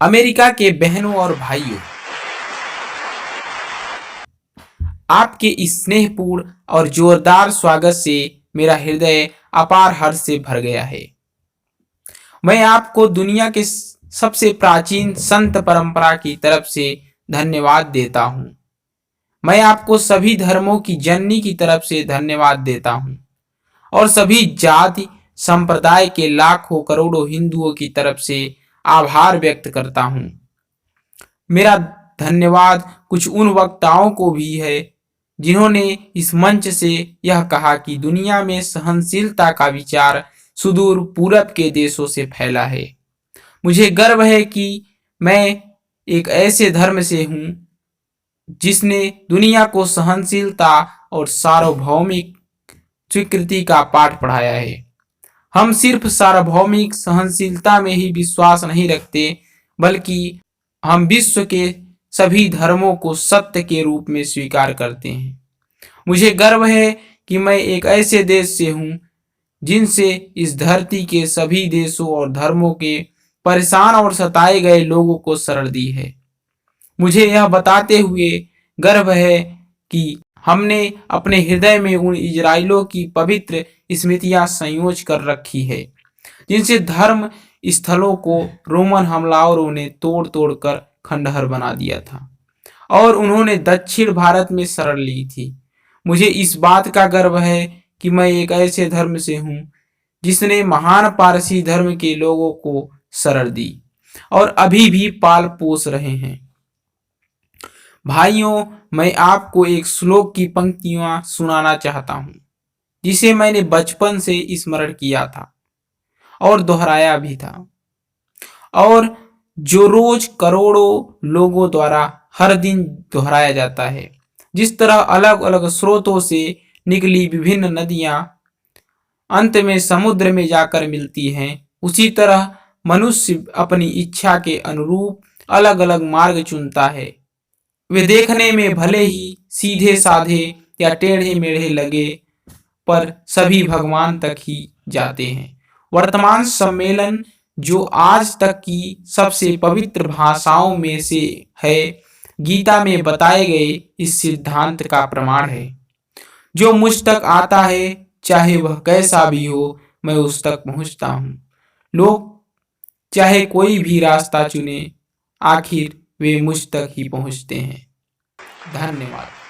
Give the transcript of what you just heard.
America के बहनों और भाइयों, आपके इस स्नेहपूर्ण और जोरदार स्वागत से मेरा हृदय अपार हर्ष से भर गया है। मैं आपको दुनिया के सबसे प्राचीन संत परंपरा की तरफ से धन्यवाद देता हूँ। मैं आपको सभी धर्मों की जननी की तरफ से धन्यवाद देता हूँ और सभी जाति संप्रदाय के लाखों करोड़ों हिंदुओं की तरफ से आभार व्यक्त करता हूँ। मेरा धन्यवाद कुछ उन वक्ताओं को भी है जिन्होंने इस मंच से यह कहा कि दुनिया में सहनशीलता का विचार सुदूर पूरब के देशों से फैला है। मुझे गर्व है कि मैं एक ऐसे धर्म से हूँ जिसने दुनिया को सहनशीलता और सार्वभौमिक स्वीकृति का पाठ पढ़ाया है। हम सिर्फ सार्वभौमिक सहनशीलता में ही विश्वास नहीं रखते, बल्कि हम विश्व के सभी धर्मों को सत्य के रूप में स्वीकार करते हैं। मुझे गर्व है कि मैं एक ऐसे देश से हूँ जिनसे इस धरती के सभी देशों और धर्मों के परेशान और सताए गए लोगों को शरण दी है। मुझे यह बताते हुए गर्व है कि हमने अपने हृदय में उन इजराइलों की पवित्र स्मृतियां संयोज कर रखी है जिनसे धर्म स्थलों को रोमन हमलावरों ने तोड़ तोड़ कर खंडहर बना दिया था और उन्होंने दक्षिण भारत में शरण ली थी। मुझे इस बात का गर्व है कि मैं एक ऐसे धर्म से हूँ जिसने महान पारसी धर्म के लोगों को शरण दी और अभी भी पाल पोस रहे हैं। भाइयों, मैं आपको एक श्लोक की पंक्तियां सुनाना चाहता हूँ जिसे मैंने बचपन से स्मरण किया था और दोहराया भी था, और जो रोज करोड़ों लोगों द्वारा हर दिन दोहराया जाता है। जिस तरह अलग अलग स्रोतों से निकली विभिन्न नदियां अंत में समुद्र में जाकर मिलती हैं, उसी तरह मनुष्य अपनी इच्छा के अनुरूप अलग अलग मार्ग चुनता है। वे देखने में भले ही सीधे साधे या टेढ़े मेढ़े लगे, पर सभी भगवान तक ही जाते हैं। वर्तमान सम्मेलन जो आज तक की सबसे पवित्र भाषाओं में से है, गीता में बताए गए इस सिद्धांत का प्रमाण है। जो मुझ तक आता है, चाहे वह कैसा भी हो, मैं उस तक पहुंचता हूँ। लोग चाहे कोई भी रास्ता चुने, आखिर वे मुझ तक ही पहुंचते हैं। धन्यवाद।